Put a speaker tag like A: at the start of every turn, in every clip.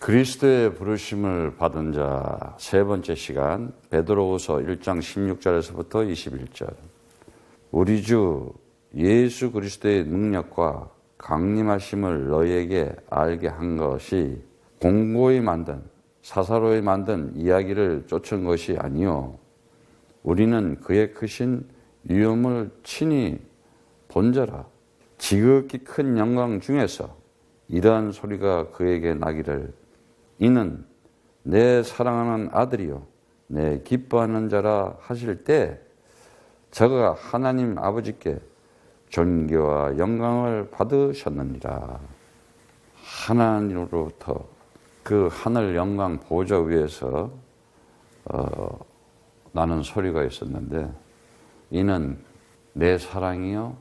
A: 그리스도의 부르심을 받은 자 세 번째 시간, 베드로후서 1장 16절에서부터 21절. 우리 주 예수 그리스도의 능력과 강림하심을 너희에게 알게 한 것이 공고히 만든 사사로이 만든 이야기를 쫓은 것이 아니요 우리는 그의 크신 위엄을 친히 본 자라. 지극히 큰 영광 중에서 이러한 소리가 그에게 나기를 이는 내 사랑하는 아들이요 내 기뻐하는 자라 하실 때 저가 하나님 아버지께 존귀와 영광을 받으셨느니라. 하나님으로부터 그 하늘 영광 보좌 위에서 나는 소리가 있었는데 이는 내 사랑이요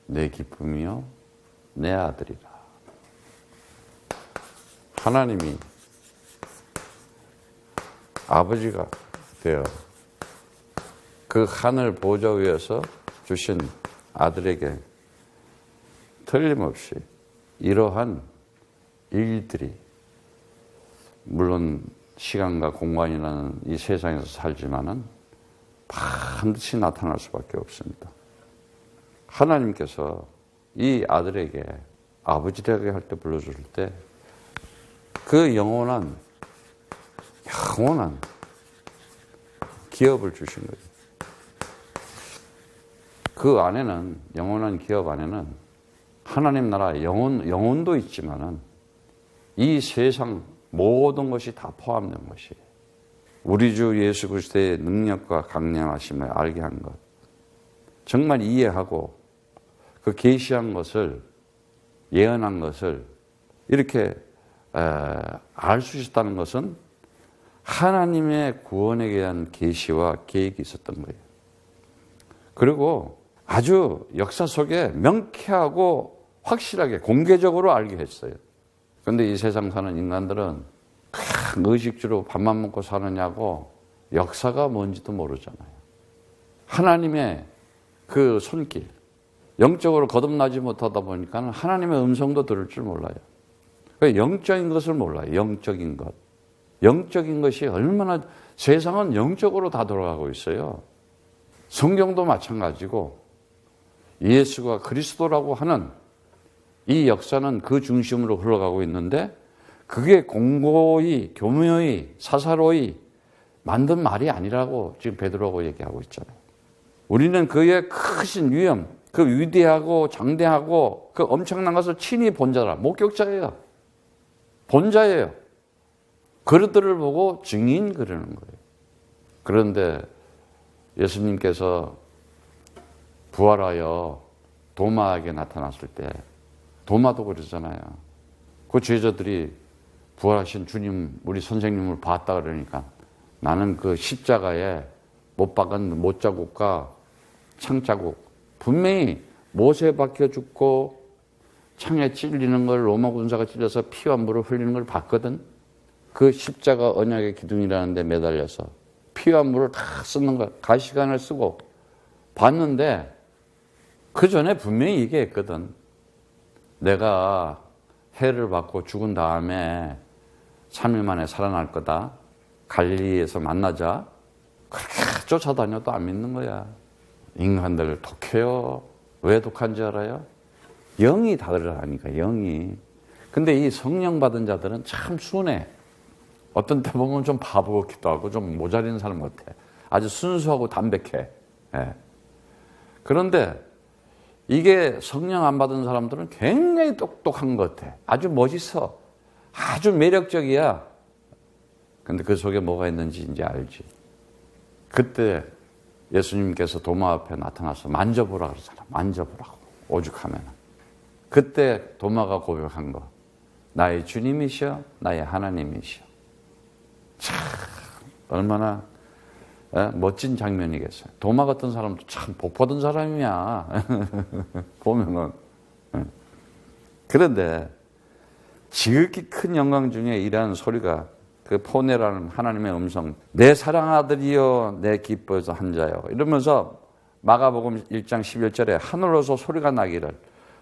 A: 내 기쁨이요 내 아들이라. 하나님이 아버지가 되어 그 하늘 보좌 위에서 주신 아들에게 틀림없이 이러한 일들이 물론 시간과 공간이라는 이 세상에서 살지만은 반드시 나타날 수밖에 없습니다. 하나님께서 이 아들에게 아버지라고 할 때 불러줄 때 그 영원한 기업을 주신 거죠. 그 안에는 영원한 기업 안에는 하나님 나라 영혼도 있지만은 이 세상 모든 것이 다 포함된 것이에요. 우리 주 예수 그리스도의 능력과 강림하심을 알게 한 것. 정말 이해하고 그 계시한 것을 예언한 것을 이렇게 알 수 있었다는 것은 하나님의 구원에 대한 계시와 계획이 있었던 거예요. 그리고 아주 역사 속에 명쾌하고 확실하게 공개적으로 알게 했어요. 그런데 이 세상 사는 인간들은 의식주로 밥만 먹고 사느냐고 역사가 뭔지도 모르잖아요. 하나님의 그 손길, 영적으로 거듭나지 못하다 보니까 하나님의 음성도 들을 줄 몰라요. 영적인 것을 몰라요. 영적인 것. 영적인 것이 얼마나 세상은 영적으로 다 돌아가고 있어요. 성경도 마찬가지고 예수가 그리스도라고 하는 이 역사는 그 중심으로 흘러가고 있는데 그게 공고히 교묘히 사사로이 만든 말이 아니라고 지금 베드로가 얘기하고 있잖아요. 우리는 그의 크신 위엄, 그 위대하고 장대하고 그 엄청난 것을 친히 본 자라. 목격자예요. 본자예요. 그릇들을 보고 증인 그러는 거예요. 그런데 예수님께서 부활하여 도마에게 나타났을 때 도마도 그러잖아요. 그 제자들이 부활하신 주님, 우리 선생님을 봤다 그러니까 나는 그 십자가에 못 박은 못자국과 창자국, 분명히 못에 박혀 죽고 창에 찔리는 걸 로마 군사가 찔려서 피와 물을 흘리는 걸 봤거든. 그 십자가 언약의 기둥이라는 데 매달려서 피와 물을 다 쓰는 걸 가시관을 쓰고 봤는데 그 전에 분명히 얘기했거든. 내가 해를 받고 죽은 다음에 3일 만에 살아날 거다. 갈릴리에서 만나자. 그렇게 쫓아다녀도 안 믿는 거야. 인간들 독해요. 왜 독한지 알아요? 영이 다르다니까, 영이. 근데 이 성령 받은 자들은 참 순해. 어떤 때 보면 좀 바보 같기도 하고 좀 모자리는 사람 같아. 아주 순수하고 담백해. 예. 그런데 이게 성령 안 받은 사람들은 굉장히 똑똑한 것 같아. 아주 멋있어. 아주 매력적이야. 근데 그 속에 뭐가 있는지 이제 알지. 그때 예수님께서 도마 앞에 나타나서 만져보라 그러잖아. 만져보라고. 오죽하면. 그때 도마가 고백한 거. 나의 주님이시여, 나의 하나님이시여. 참 얼마나 멋진 장면이겠어요. 도마 같은 사람도 참 복 받은 사람이야. 보면은. 그런데 지극히 큰 영광 중에 이러한 소리가 그 포네라는 하나님의 음성, 내 사랑 아들이여 내 기뻐서 한 자요. 이러면서 마가복음 1장 11절에 하늘로서 소리가 나기를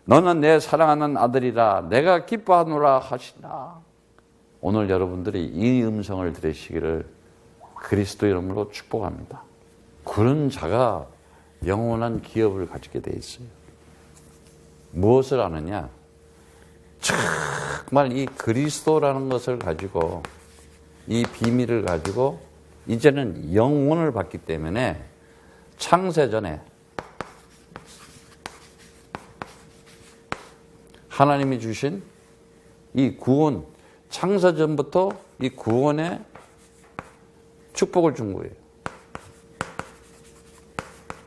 A: 너는 내 사랑하는 아들이라 내가 기뻐하노라 하시나. 오늘 여러분들이 이 음성을 들으시기를 그리스도 이름으로 축복합니다. 그런 자가 영원한 기업을 가지게 돼 있어요. 무엇을 아느냐? 정말 이 그리스도라는 것을 가지고, 이 비밀을 가지고 이제는 영원을 받기 때문에 창세전에 하나님이 주신 이 구원, 창세전부터 이 구원의 축복을 준 거예요.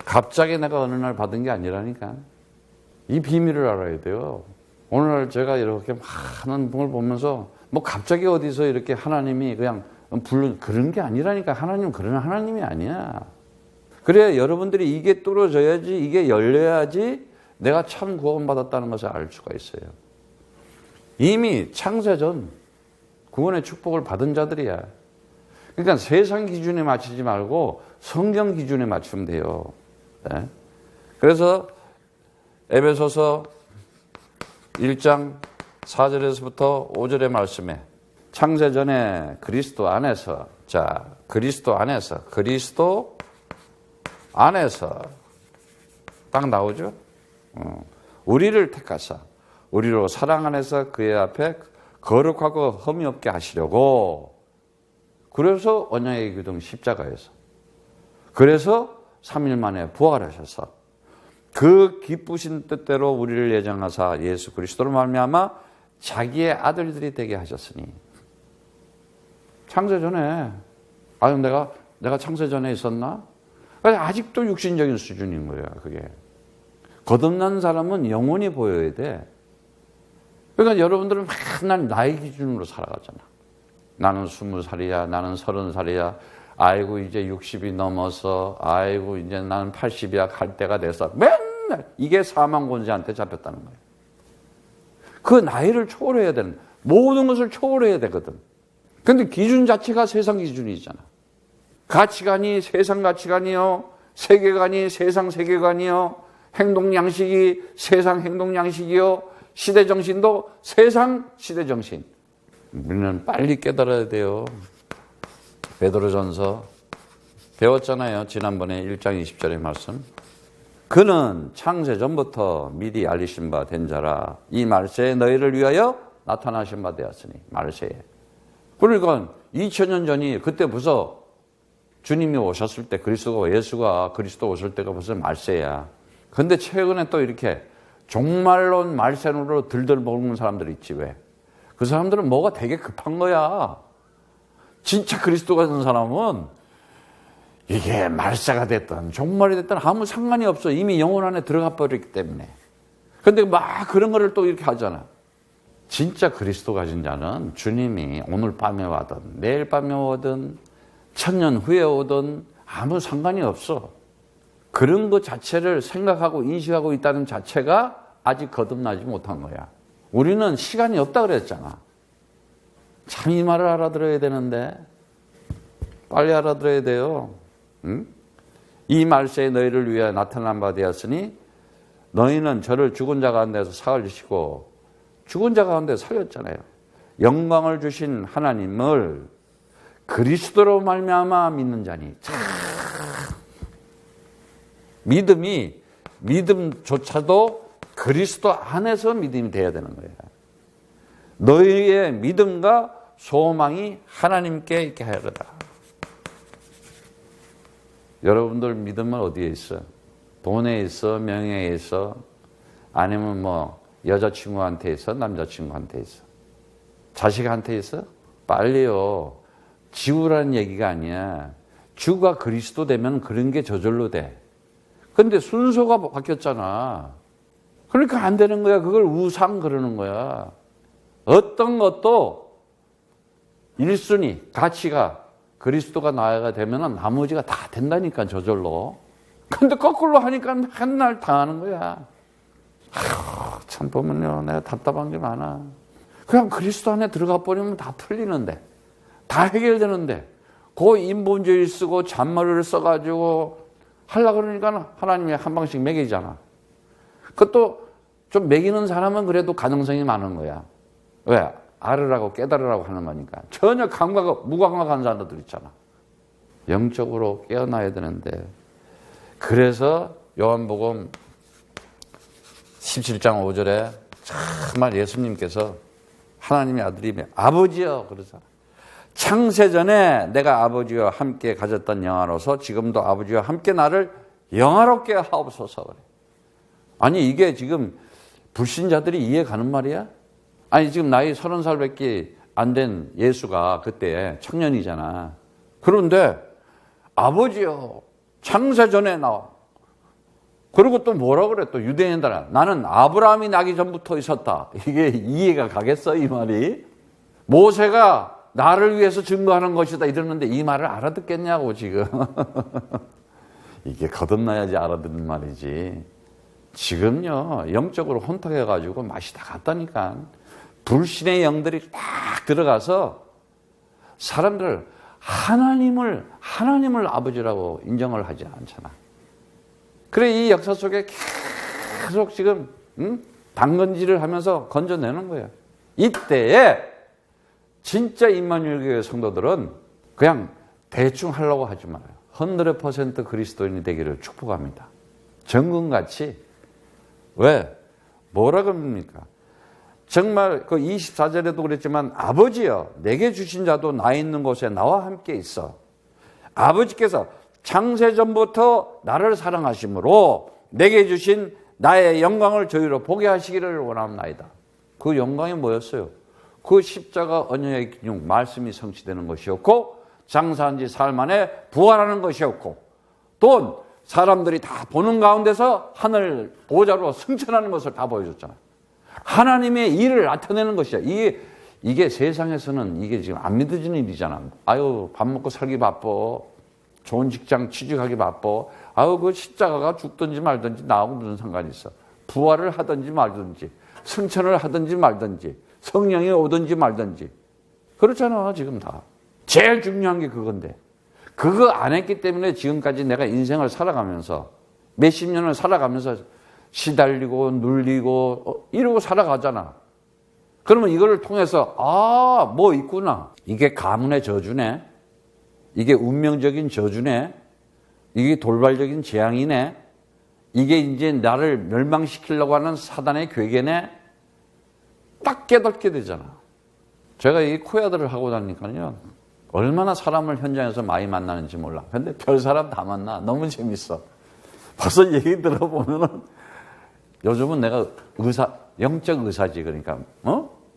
A: 갑자기 내가 어느 날 받은 게 아니라니까. 이 비밀을 알아야 돼요. 오늘 제가 이렇게 많은 분을 보면서 뭐 갑자기 어디서 이렇게 하나님이 그냥 그런 게 아니라니까. 하나님은 그런 하나님이 아니야. 그래야 여러분들이 이게 뚫어져야지, 이게 열려야지 내가 참 구원받았다는 것을 알 수가 있어요. 이미 창세전 구원의 축복을 받은 자들이야. 그러니까 세상 기준에 맞추지 말고 성경 기준에 맞추면 돼요. 네? 그래서 에베소서 1장 4절에서부터 5절의 말씀에 창세전에 그리스도 안에서, 자, 그리스도 안에서 딱 나오죠. 우리를 택하사 우리로 사랑 안에서 그의 앞에 거룩하고 흠이 없게 하시려고. 그래서 언약의 기둥 십자가에서, 그래서 3일 만에 부활하셔서 그 기쁘신 뜻대로 우리를 예정하사 예수 그리스도로 말미암아 자기의 아들들이 되게 하셨으니. 창세전에, 아유 내가 창세전에 있었나? 아직도 육신적인 수준인 거야, 그게. 거듭난 사람은 영원히 보여야 돼. 그러니까 여러분들은 맨날 나이 기준으로 살아가잖아. 나는 20살이야, 나는 30살이야, 아이고 이제 60이 넘어서, 아이고 이제 나는 80이야 갈 때가 돼서, 맨날 이게 사망권자한테 잡혔다는 거예요. 그 나이를 초월해야 되는, 모든 것을 초월해야 되거든. 근데 기준 자체가 세상 기준이잖아. 가치관이 세상 가치관이요, 세계관이 세상 세계관이요, 행동 양식이 세상 행동 양식이요, 시대 정신도 세상 시대 정신. 우리는 빨리 깨달아야 돼요. 베드로전서 배웠잖아요. 지난번에 1장 20절의 말씀. 그는 창세 전부터 미리 알리신 바 된 자라. 이 말세에 너희를 위하여 나타나신 바 되었으니. 말세에. 그러니까 2000년 전이, 그때 벌써 주님이 오셨을 때, 예수가 그리스도 오실 때가 벌써 말세야. 근데 최근에 또 이렇게 종말론 말세론으로 들들 먹는 사람들 있지. 왜? 그 사람들은 뭐가 되게 급한 거야. 진짜 그리스도 같은 사람은 이게 말세가 됐든 종말이 됐든 아무 상관이 없어. 이미 영혼 안에 들어가 버렸기 때문에. 근데 막 그런 거를 또 이렇게 하잖아. 진짜 그리스도 가진 자는 주님이 오늘 밤에 와든 내일 밤에 오든 천년 후에 오든 아무 상관이 없어. 그런 것 자체를 생각하고 인식하고 있다는 자체가 아직 거듭나지 못한 거야. 우리는 시간이 없다 그랬잖아. 참 이 말을 알아들어야 되는데 빨리 알아들어야 돼요. 응? 이 말세에 너희를 위하여 나타난 바 되었으니 너희는 저를 죽은 자 가운데서 살리시고, 죽은 자 가운데 살렸잖아요. 영광을 주신 하나님을 그리스도로 말미암아 믿는 자니. 참 믿음조차도 그리스도 안에서 믿음이 돼야 되는 거예요. 너희의 믿음과 소망이 하나님께 있게 하여라. 여러분들 믿음은 어디에 있어? 돈에 있어? 명예에 있어? 아니면 뭐 여자친구한테 있어? 남자친구한테 있어? 자식한테 있어? 빨리요. 지우라는 얘기가 아니야. 주가 그리스도 되면 그런 게 저절로 돼. 근데 순서가 바뀌었잖아. 그러니까 안 되는 거야. 그걸 우상 그러는 거야. 어떤 것도 1순위 가치가 그리스도가 나아가 되면 나머지가 다 된다니까, 저절로. 근데 거꾸로 하니까 맨날 당하는 거야. 아휴, 참 보면요, 내가 답답한 게 많아. 그냥 그리스도 안에 들어가 버리면 다 풀리는데, 다 해결되는데, 그 인본주의 쓰고 잔머리를 써가지고 하려고 그러니까 하나님이 한 방씩 먹이잖아. 그것도 좀 먹이는 사람은 그래도 가능성이 많은 거야. 왜? 알으라고 깨달으라고 하는 거니까. 전혀 무감각한 사람들 있잖아. 영적으로 깨어나야 되는데. 그래서 요한복음 17장 5절에 정말 예수님께서 하나님의 아들이며 아버지여 그러잖아. 창세전에 내가 아버지와 함께 가졌던 영화로서 지금도 아버지와 함께 나를 영화롭게 하옵소서 그래. 아니 이게 지금 불신자들이 이해 가는 말이야? 아니 지금 나이 30살밖에 안 된 예수가 그때 청년이잖아. 그런데 아버지요 창세전에 나와. 그리고 또 뭐라 그래 또 유대인들은 나는 아브라함이 나기 전부터 있었다. 이게 이해가 가겠어 이 말이? 모세가 나를 위해서 증거하는 것이다 이러는데 이 말을 알아듣겠냐고 지금. 이게 거듭나야지 알아듣는 말이지. 지금요 영적으로 혼탁해가지고 맛이 다 갔다니까. 불신의 영들이 딱 들어가서 사람들 하나님을 아버지라고 인정을 하지 않잖아. 그래 이 역사 속에 계속 지금 당근질을 하면서 건져내는 거예요. 이때에 진짜 임마누엘 교회 성도들은 그냥 대충 하려고 하지 말아요. 100% 그리스도인이 되기를 축복합니다. 정금같이. 왜? 뭐라 그럽니까? 정말 그 24절에도 그랬지만 아버지여 내게 주신 자도 나 있는 곳에 나와 함께 있어. 아버지께서 창세전부터 나를 사랑하심으로 내게 주신 나의 영광을 저희로 보게 하시기를 원합나이다. 그 영광이 뭐였어요? 그 십자가 언약의 기둥 말씀이 성취되는 것이었고 장사한 지 사흘 만에 부활하는 것이었고 또 사람들이 다 보는 가운데서 하늘 보좌로 승천하는 것을 다 보여줬잖아요. 하나님의 일을 나타내는 것이야. 이게 세상에서는 이게 지금 안 믿어지는 일이잖아. 아유 밥 먹고 살기 바빠. 좋은 직장 취직하기 바빠. 아유 그 십자가가 죽든지 말든지 나하고 무슨 상관이 있어. 부활을 하든지 말든지 승천을 하든지 말든지 성령이 오든지 말든지 그렇잖아 지금 다. 제일 중요한 게 그건데 그거 안 했기 때문에 지금까지 내가 인생을 살아가면서 몇십 년을 살아가면서 시달리고 눌리고 이러고 살아가잖아. 그러면 이거를 통해서 뭐 있구나. 이게 가문의 저주네. 이게 운명적인 저주네. 이게 돌발적인 재앙이네. 이게 이제 나를 멸망시키려고 하는 사단의 괴계네. 딱 깨닫게 되잖아. 제가 이 코야들을 하고 다니니까요. 얼마나 사람을 현장에서 많이 만나는지 몰라. 근데 별 사람 다 만나. 너무 재밌어. 벌써 얘기 들어보면은 요즘은 내가 영적 의사지. 그러니까,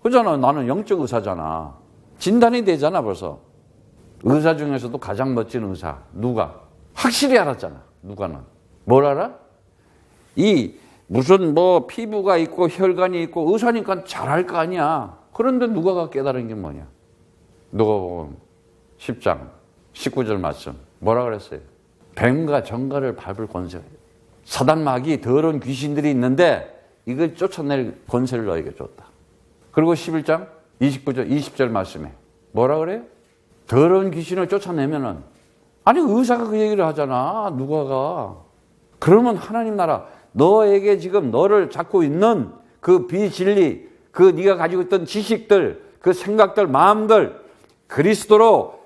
A: 그잖아. 나는 영적 의사잖아. 진단이 되잖아, 벌써. 의사 중에서도 가장 멋진 의사. 누가? 확실히 알았잖아. 누가는. 뭘 알아? 무슨 피부가 있고 혈관이 있고 의사니까 잘 알 거 아니야. 그런데 누가가 깨달은 게 뭐냐? 누가복음 10장 19절 말씀. 뭐라 그랬어요? 뱀과 정갈을 밟을 권세. 사단 마귀 더러운 귀신들이 있는데 이걸 쫓아낼 권세를 너에게 줬다. 그리고 11장 29절 20절 말씀에 뭐라 그래요? 더러운 귀신을 쫓아내면은 아니 의사가 그 얘기를 하잖아. 누가가. 그러면 하나님 나라 너에게 지금 너를 잡고 있는 그 비진리 그 네가 가지고 있던 지식들 그 생각들 마음들 그리스도로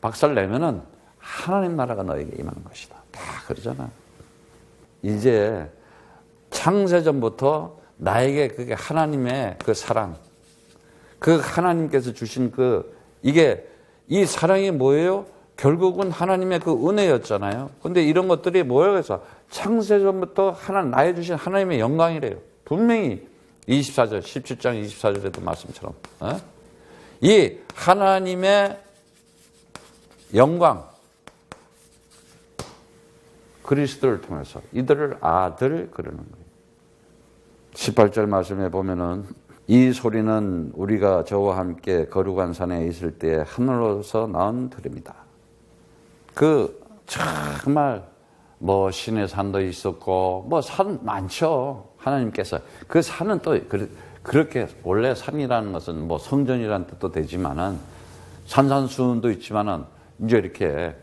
A: 박살내면은 하나님 나라가 너에게 임하는 것이다. 다 그러잖아. 이제 창세전부터 나에게 그게 하나님의 그 사랑, 그 하나님께서 주신 이 사랑이 뭐예요? 결국은 하나님의 그 은혜였잖아요. 근데 이런 것들이 뭐예요? 그래서 창세전부터 나에 주신 하나님의 영광이래요. 분명히 24절, 17장 24절에도 말씀처럼. 이 하나님의 영광, 그리스도를 통해서 이들을 아들 그러는 거예요. 18절 말씀에 보면은 이 소리는 우리가 저와 함께 거룩한 산에 있을 때 하늘로서 나온 들음이다. 정말 신의 산도 있었고 산 많죠. 하나님께서 그 산은 또 그렇게 원래 산이라는 것은 성전이라는 뜻도 되지만은 산산수훈도 있지만은 이제 이렇게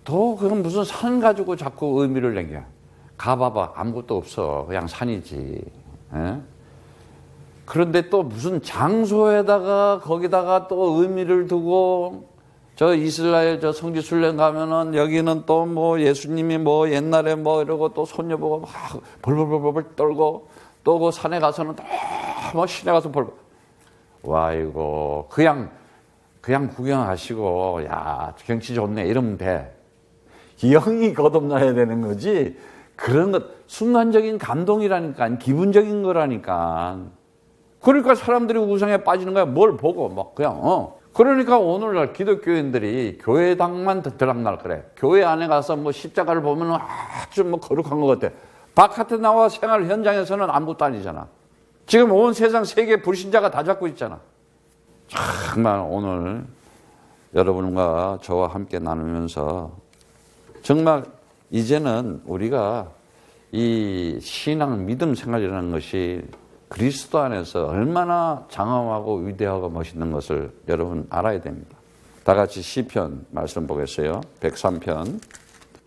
A: 또 그건 무슨 산 가지고 자꾸 의미를 내게 가봐봐 아무것도 없어. 그냥 산이지. 에? 그런데 또 무슨 장소에다가 거기다가 또 의미를 두고 저 이스라엘 저 성지순례 가면은 여기는 또 뭐 예수님이 뭐 옛날에 뭐 이러고 또 손녀 보고 막 벌벌벌벌 떨고 또 그 산에 가서는 또 뭐 시내 가서 벌벌. 와 이거 그냥 구경하시고 야 경치 좋네 이러면 돼. 영이 거듭나야 되는 거지. 그런 것 순간적인 감동이라니까 기분적인 거라니까. 그러니까 사람들이 우상에 빠지는 거야. 뭘 보고 막 그냥 그러니까 오늘날 기독교인들이 교회당만 들락날 그래. 교회 안에 가서 뭐 십자가를 보면 아주 뭐 거룩한 것 같아. 바깥에 나와 생활 현장에서는 아무것도 아니잖아. 지금 온 세상 세계 불신자가 다 잡고 있잖아. 정말 오늘 여러분과 저와 함께 나누면서 정말 이제는 우리가 이 신앙 믿음 생활이라는 것이 그리스도 안에서 얼마나 장엄하고 위대하고 멋있는 것을 여러분 알아야 됩니다. 다 같이 시편 말씀 보겠어요. 103편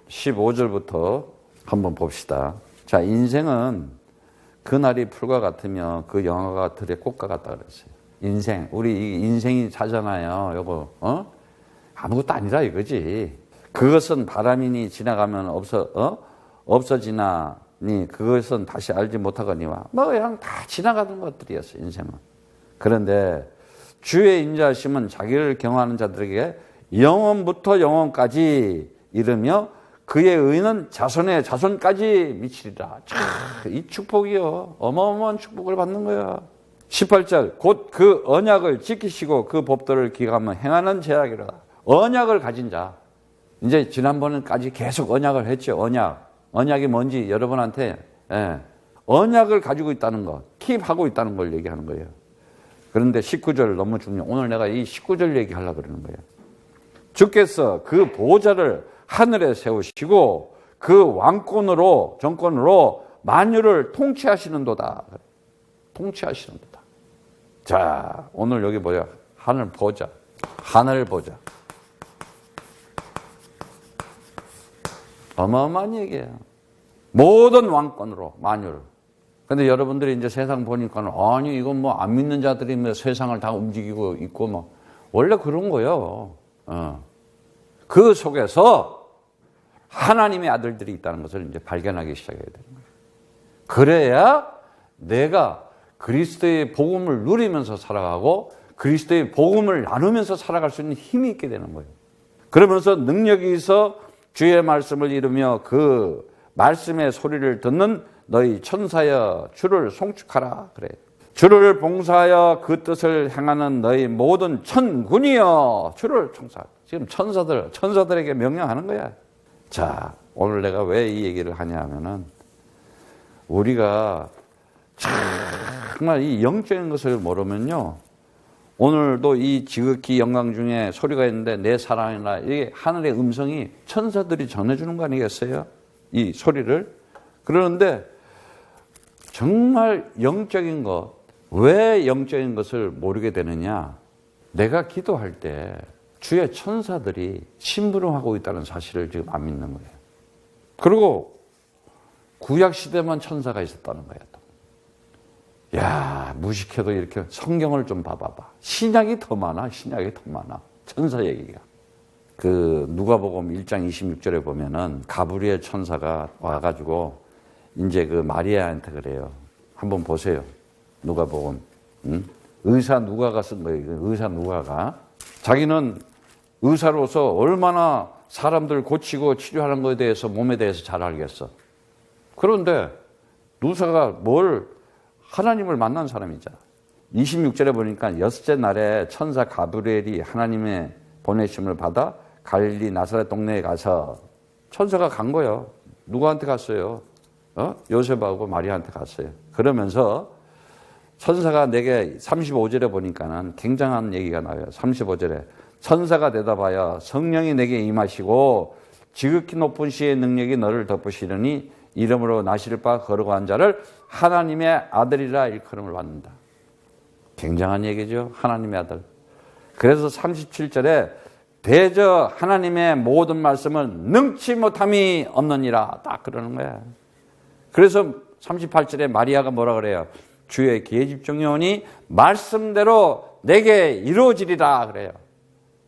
A: 15절부터 한번 봅시다. 자, 인생은 그날이 풀과 같으며 그 영화가 들의 꽃과 같다 그랬어요. 인생, 우리 인생이 자잖아요. 요거 아무것도 아니라 이거지. 그것은 바람이니 지나가면 없어지나니 그것은 다시 알지 못하거니와 뭐 그냥 다 지나가는 것들이었어요. 인생은. 그런데 주의 인자하심은 자기를 경외하는 자들에게 영원부터 영원까지 이르며 그의 의는 자손의 자손까지 미치리라. 이 축복이요. 어마어마한 축복을 받는 거야. 18절 곧 그 언약을 지키시고 그 법도를 기가하면 행하는 제약이라. 언약을 가진 자. 이제 지난번까지 계속 언약을 했죠. 언약이 뭔지 여러분한테 언약을 가지고 있다는 것, 킵하고 있다는 걸 얘기하는 거예요. 그런데 19절 너무 중요해요. 오늘 내가 이 19절 얘기하려고 그러는 거예요. 주께서 그 보좌를 하늘에 세우시고 그 왕권으로 정권으로 만유를 통치하시는도다. 통치하시는도다. 자, 오늘 여기 뭐야? 하늘 보자. 하늘 보자. 어마어마한 얘기예요. 모든 왕권으로 만유를. 근데 여러분들이 이제 세상 보니까 아니 이건 뭐 안 믿는 자들이 뭐 세상을 다 움직이고 있고 뭐 원래 그런 거예요. 그 속에서 하나님의 아들들이 있다는 것을 이제 발견하기 시작해야 되는 거예요. 그래야 내가 그리스도의 복음을 누리면서 살아가고 그리스도의 복음을 나누면서 살아갈 수 있는 힘이 있게 되는 거예요. 그러면서 능력이 있어 주의 말씀을 이루며 그 말씀의 소리를 듣는 너희 천사여 주를 송축하라 그래. 주를 봉사하여 그 뜻을 행하는 너희 모든 천군이여 주를 청사하라. 지금 천사들에게 명령하는 거야. 자, 오늘 내가 왜 이 얘기를 하냐 하면은 우리가 정말 이 영적인 것을 모르면요. 오늘도 이 지극히 영광 중에 소리가 있는데 내 사랑이나 이게 하늘의 음성이 천사들이 전해주는 거 아니겠어요? 이 소리를. 그러는데 정말 영적인 것, 왜 영적인 것을 모르게 되느냐? 내가 기도할 때 주의 천사들이 심부름하고 있다는 사실을 지금 안 믿는 거예요. 그리고 구약 시대만 천사가 있었다는 거예요. 야, 무식해도 이렇게 성경을 좀 봐봐봐. 신약이 더 많아. 천사 얘기가. 그 누가복음 1장 26절에 보면은 가브리엘 천사가 와가지고 이제 그 마리아한테 그래요. 한번 보세요. 누가복음. 의사 누가가 쓴 거예요. 의사 누가가. 자기는 의사로서 얼마나 사람들 고치고 치료하는 것에 대해서 몸에 대해서 잘 알겠어. 그런데 누가가 하나님을 만난 사람이잖아. 26절에 보니까 여섯째 날에 천사 가브리엘이 하나님의 보내심을 받아 갈릴리 나사렛 동네에 가서 천사가 간 거예요. 누구한테 갔어요? 요셉하고 마리아한테 갔어요. 그러면서 천사가 내게 35절에 보니까는 굉장한 얘기가 나와요. 35절에 천사가 대답하여 성령이 내게 임하시고 지극히 높은 시의 능력이 너를 덮으시려니 이름으로 나실 바 거룩한 자를 하나님의 아들이라 일컬음을 받는다. 굉장한 얘기죠. 하나님의 아들. 그래서 37절에 대저 하나님의 모든 말씀을 능치 못함이 없느니라 딱 그러는 거야. 그래서 38절에 마리아가 뭐라 그래요? 주의 계집종 영혼이 말씀대로 내게 이루어지리라 그래요.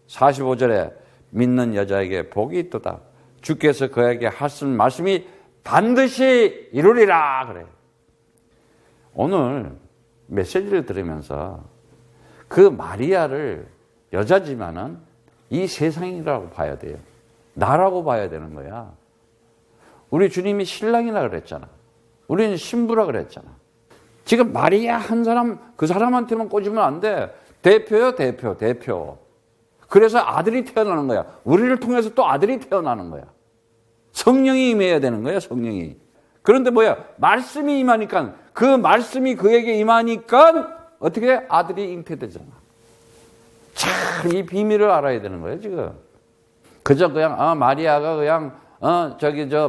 A: 45절에 믿는 여자에게 복이 있도다. 주께서 그에게 하신 말씀이 반드시 이루리라 그래요. 오늘 메시지를 들으면서 그 마리아를 여자지만은 이 세상이라고 봐야 돼요. 나라고 봐야 되는 거야. 우리 주님이 신랑이라 그랬잖아. 우리는 신부라 그랬잖아. 지금 마리아 한 사람, 그 사람한테만 꽂으면 안 돼. 대표요, 대표. 그래서 아들이 태어나는 거야. 우리를 통해서 또 아들이 태어나는 거야. 성령이 임해야 되는 거야, 성령이. 그런데 뭐야? 말씀이 임하니까, 그 말씀이 그에게 임하니까 어떻게 돼? 아들이 잉태되잖아. 참 이 비밀을 알아야 되는 거예요, 지금. 그저 그냥 마리아가 그냥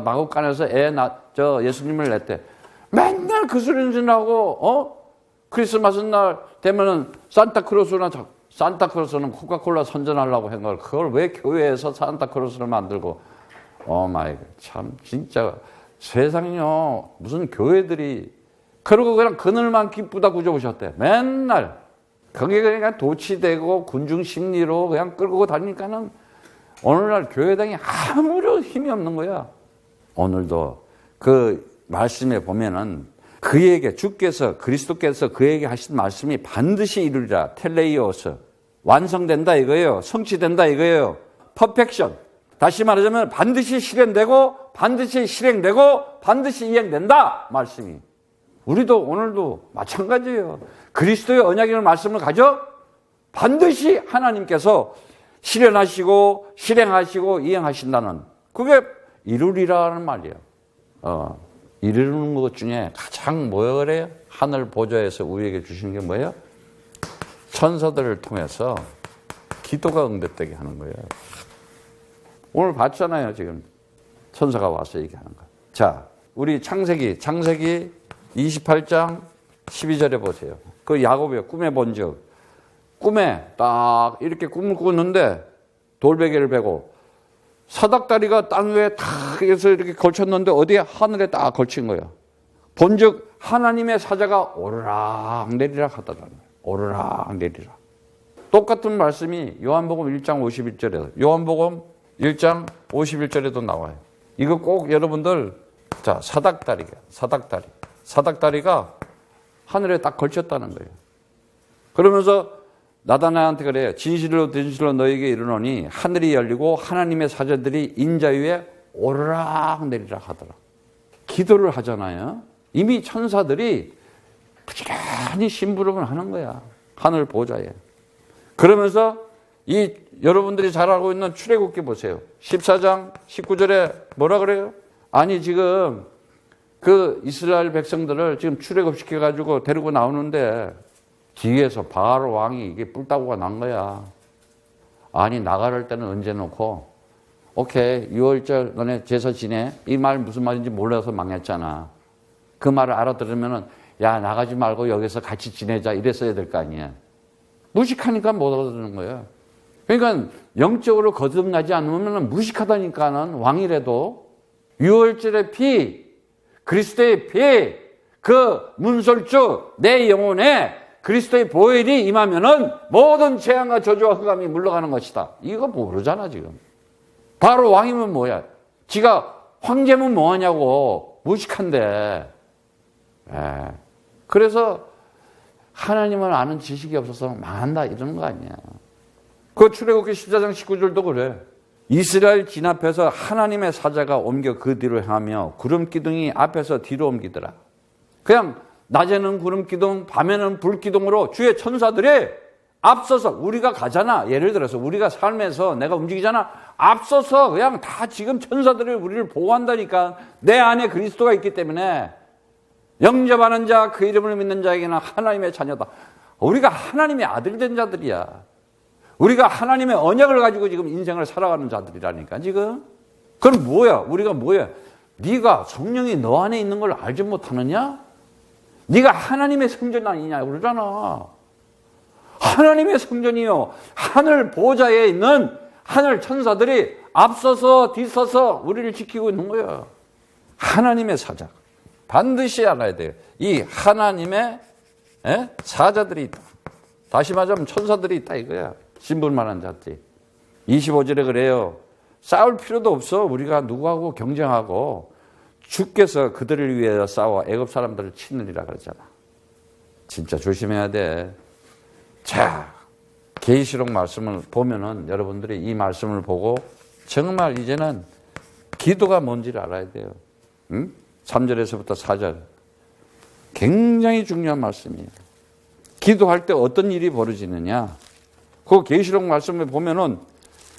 A: 마국간에서 예수님을 냈대. 맨날 그 소리는 하고 크리스마스 날 되면은 산타크로스는 코카콜라 선전하려고 한 걸 그걸 왜 교회에서 산타크로스를 만들고 마이 갓. 참 진짜 세상이요 무슨 교회들이 그러고 그냥 그늘만 기쁘다 구져보셨대. 맨날 거기에 그냥 도취되고 군중 심리로 그냥 끌고 다니니까는 오늘날 교회당이 아무런 힘이 없는 거야. 오늘도 그 말씀에 보면은 그에게 그리스도께서 그에게 하신 말씀이 반드시 이루리라. 텔레이오스 완성된다 이거예요. 성취된다 이거예요. 퍼펙션. 다시 말하자면 반드시 실현되고 반드시 실행되고 반드시 이행된다 말씀이. 우리도 오늘도 마찬가지예요. 그리스도의 언약이라는 말씀을 가져 반드시 하나님께서 실현하시고 실행하시고 이행하신다는 그게 이루리라는 말이에요. 이루는 것 중에 가장 뭐예요 그래요? 하늘 보좌에서 우리에게 주시는 게 뭐예요? 천사들을 통해서 기도가 응답되게 하는 거예요. 오늘 봤잖아요 지금 천사가 와서 얘기하는 거. 자, 우리 창세기 28장 12절에 보세요. 그 야곱이 꿈에 본즉 꿈에 딱 이렇게 꿈을 꾸는데 돌베개를 베고 사닥다리가 땅 위에 탁 해서 이렇게 걸쳤는데 어디에 하늘에 딱 걸친 거예요. 본즉 하나님의 사자가 오르락 내리락 하더라고요. 오르락 내리락. 똑같은 말씀이 요한복음 1장 51절에도 요한복음 1장 51절에도 나와요. 이거 꼭 여러분들 자 사닥다리가 하늘에 딱 걸쳤다는 거예요. 그러면서 나다나엘한테 그래요. 진실로 너에게 이르노니 하늘이 열리고 하나님의 사자들이 인자 위에 오르락 내리락 하더라. 기도를 하잖아요. 이미 천사들이 부지런히 심부름을 하는 거야. 하늘 보좌에. 그러면서 이 여러분들이 잘 알고 있는 출애굽기 보세요. 14장 19절에 뭐라 그래요? 아니 지금 그 이스라엘 백성들을 지금 출애굽시켜가지고 데리고 나오는데 뒤에서 바로 왕이 이게 뿔따구가 난 거야. 아니 나가를 때는 언제 놓고 오케이 6월절 너네 제사 지내? 이 말 무슨 말인지 몰라서 망했잖아. 그 말을 알아들으면은 야 나가지 말고 여기서 같이 지내자 이랬어야 될 거 아니야. 무식하니까 못 알아듣는 거야. 그러니까 영적으로 거듭나지 않으면 무식하다니까는 왕이라도 6월절의 피 그리스도의 피 그 문설주 내 영혼에 그리스도의 보혈이 임하면은 모든 재앙과 저주와 흑암이 물러가는 것이다. 이거 모르잖아 지금. 바로 왕이면 뭐야? 지가 황제면 뭐하냐고. 무식한데. 그래서 하나님을 아는 지식이 없어서 망한다 이러는 거 아니야. 그 출애굽기 14장 19절도 그래. 이스라엘 진 앞에서 하나님의 사자가 옮겨 그 뒤로 향하며 구름 기둥이 앞에서 뒤로 옮기더라. 그냥 낮에는 구름 기둥, 밤에는 불 기둥으로 주의 천사들이 앞서서 우리가 가잖아. 예를 들어서 우리가 삶에서 내가 움직이잖아. 앞서서 그냥 다 지금 천사들이 우리를 보호한다니까. 내 안에 그리스도가 있기 때문에 영접하는 자, 그 이름을 믿는 자에게는 하나님의 자녀다. 우리가 하나님의 아들 된 자들이야. 우리가 하나님의 언약을 가지고 지금 인생을 살아가는 자들이라니까 지금. 그럼 뭐야? 우리가 뭐야? 네가 성령이 너 안에 있는 걸 알지 못하느냐? 네가 하나님의 성전 아니냐 그러잖아. 하나님의 성전이요. 하늘 보좌에 있는 하늘 천사들이 앞서서 뒤서서 우리를 지키고 있는 거야. 하나님의 사자. 반드시 알아야 돼요. 이 하나님의 사자들이 있다. 다시 말하자면 천사들이 있다 이거야. 신분만한 자들이. 25절에 그래요. 싸울 필요도 없어. 우리가 누구하고 경쟁하고 주께서 그들을 위해 싸워 애굽 사람들을 치느니라 그러잖아. 진짜 조심해야 돼. 자, 계시록 말씀을 보면은 여러분들이 이 말씀을 보고 정말 이제는 기도가 뭔지를 알아야 돼요. 응? 3절에서부터 4절. 굉장히 중요한 말씀이에요. 기도할 때 어떤 일이 벌어지느냐. 그 계시록 말씀을 보면은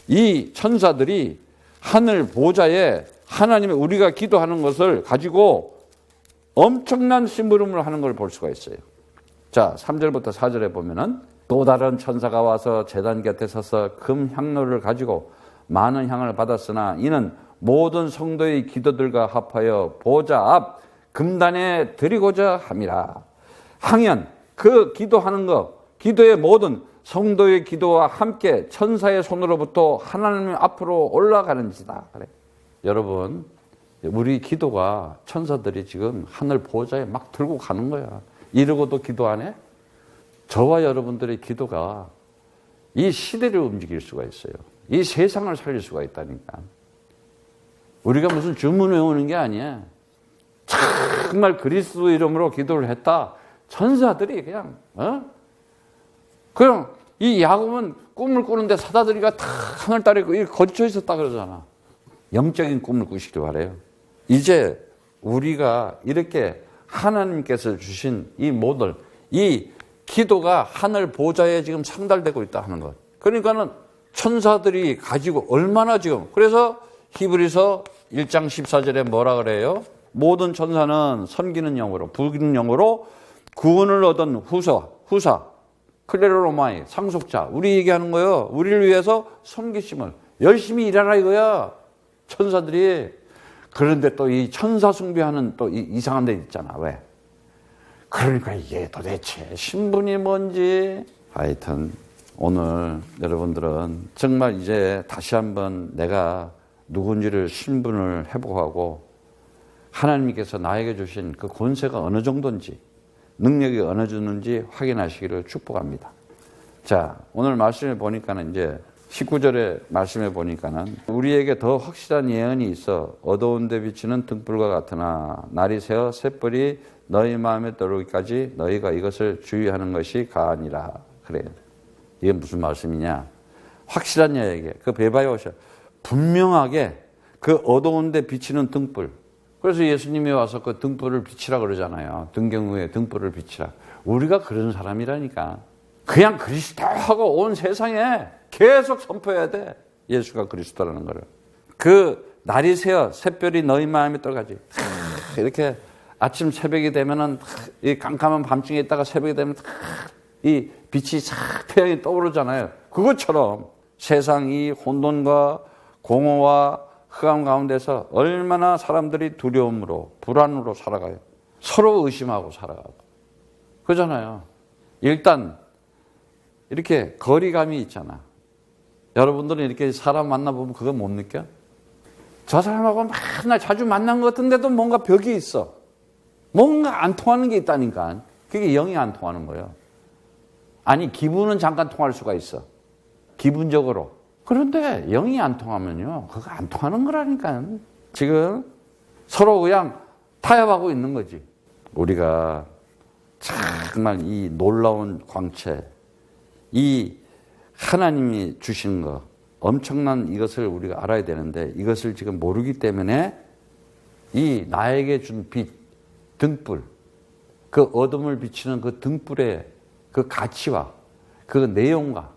A: 이 천사들이 하늘 보좌에 하나님의 우리가 기도하는 것을 가지고 엄청난 심부름을 하는 걸 볼 수가 있어요. 자, 3절부터 4절에 보면은 또 다른 천사가 와서 제단 곁에 서서 금 향로를 가지고 많은 향을 받았으나 이는 모든 성도의 기도들과 합하여 보좌 앞 금단에 드리고자 함이라. 항연, 그 기도하는 것, 기도의 모든 성도의 기도와 함께 천사의 손으로부터 하나님 앞으로 올라가는지다. 그래. 여러분, 우리 기도가 천사들이 지금 하늘 보좌에 막 들고 가는 거야. 이러고도 기도 안 해? 저와 여러분들의 기도가 이 시대를 움직일 수가 있어요. 이 세상을 살릴 수가 있다니까. 우리가 무슨 주문 외우는 게 아니야. 정말 그리스도 이름으로 기도를 했다. 천사들이 그냥 이 야곱은 꿈을 꾸는데 사다들이가 다 하늘따라 거쳐 있었다 그러잖아. 영적인 꿈을 꾸시길 바래요. 이제 우리가 이렇게 하나님께서 주신 이 모델, 이 기도가 하늘 보좌에 지금 상달되고 있다 하는 것. 그러니까는 천사들이 가지고 얼마나 지금, 그래서 히브리서 1장 14절에 뭐라 그래요? 모든 천사는 섬기는 영으로, 부르는 영으로 구원을 얻은 후사, 클레로로마이, 상속자, 우리 얘기하는 거예요. 우리를 위해서 섬기심을 열심히 일하라 이거야. 천사들이. 그런데 또 이 천사 숭배하는 또 이상한 데 있잖아. 왜? 그러니까 이게 도대체 신분이 뭔지. 하여튼 오늘 여러분들은 정말 이제 다시 한번 내가 누군지를 신분을 회복하고 하나님께서 나에게 주신 그 권세가 어느 정도인지, 능력이 어느 정도인지 확인하시기를 축복합니다. 자, 오늘 말씀에 보니까는 이제 19절의 말씀에 보니까는 우리에게 더 확실한 예언이 있어 어두운 데 비치는 등불과 같으나 날이 새어 샛불이 너희 마음에 들어오기까지 너희가 이것을 주의하는 것이 가아니라. 그래요. 이게 무슨 말씀이냐? 확실한 예언이에요. 그 베바에 오셔 분명하게 그 어두운 데 비치는 등불. 그래서 예수님이 와서 그 등불을 비치라 그러잖아요. 등경후에 등불을 비치라. 우리가 그런 사람이라니까. 그냥 그리스도하고 온 세상에 계속 선포해야 돼. 예수가 그리스도라는 거를. 그 날이 새어 샛별이 너희 마음에 들어가지. 이렇게 아침 새벽이 되면은 이 깜깜한 밤중에 있다가 새벽이 되면 이 빛이 싹 태양이 떠오르잖아요. 그것처럼 세상이 혼돈과 공허와 흑암 가운데서 얼마나 사람들이 두려움으로 불안으로 살아가요. 서로 의심하고 살아가고. 그러잖아요. 일단 이렇게 거리감이 있잖아. 여러분들은 이렇게 사람 만나보면 그거 못 느껴? 저 사람하고 맨날 자주 만난 것 같은데도 뭔가 벽이 있어. 뭔가 안 통하는 게 있다니까. 그게 영이 안 통하는 거예요. 아니, 기분은 잠깐 통할 수가 있어. 기분적으로. 그런데 영이 안 통하면요, 그거 안 통하는 거라니까. 지금 서로 그냥 타협하고 있는 거지. 우리가 정말 이 놀라운 광채, 이 하나님이 주신 거, 엄청난 이것을 우리가 알아야 되는데 이것을 지금 모르기 때문에 이 나에게 준 빛, 등불, 그 어둠을 비치는 그 등불의 그 가치와 그 내용과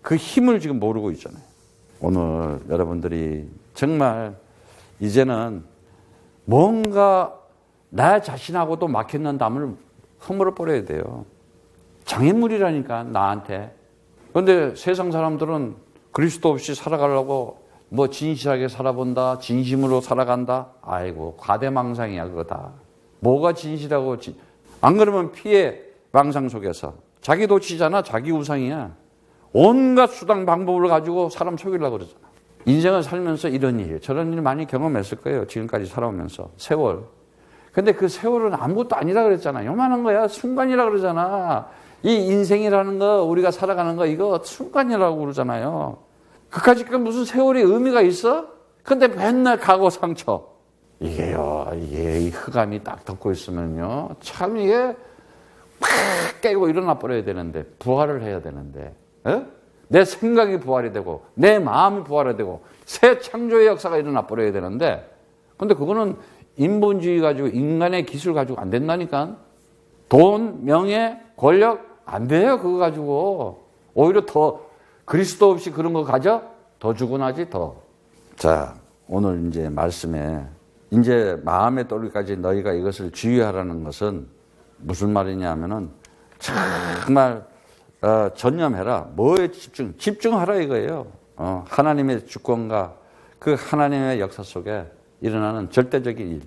A: 그 힘을 지금 모르고 있잖아요. 오늘 여러분들이 정말 이제는 뭔가 나 자신하고도 막혔는 담을 허물어 버려야 돼요. 장애물이라니까, 나한테. 그런데 세상 사람들은 그리스도 없이 살아가려고 뭐 진실하게 살아본다, 진심으로 살아간다. 아이고, 과대망상이야 그거 다. 뭐가 진실하고 안 그러면 피해 망상 속에서 자기 도치잖아, 자기 우상이야. 온갖 수단 방법을 가지고 사람 속이려고 그러잖아. 인생을 살면서 이런 일, 저런 일 많이 경험했을 거예요. 지금까지 살아오면서 세월. 근데 그 세월은 아무것도 아니라 그랬잖아. 요만한 거야. 순간이라 그러잖아. 이 인생이라는 거, 우리가 살아가는 거, 이거 순간이라고 그러잖아요. 그까짓 건 무슨 세월의 의미가 있어? 근데 맨날 각오 상처. 이게요, 이게 이 흑암이 딱 덮고 있으면요. 참 이게 팍 깨고 일어나 버려야 되는데, 부활을 해야 되는데, 에? 내 생각이 부활이 되고, 내 마음이 부활이 되고, 새 창조의 역사가 일어나 버려야 되는데, 근데 그거는 인본주의 가지고, 인간의 기술 가지고 안 된다니까? 돈, 명예, 권력, 안 돼요, 그거 가지고. 오히려 더, 그리스도 없이 그런 거 가져? 더 죽어나지, 더. 자, 오늘 이제 말씀에, 이제 마음의 또리까지 너희가 이것을 주의하라는 것은 무슨 말이냐 하면은, 정말, 전념해라. 뭐에 집중하라 이거예요. 하나님의 주권과 그 하나님의 역사 속에 일어나는 절대적인 일.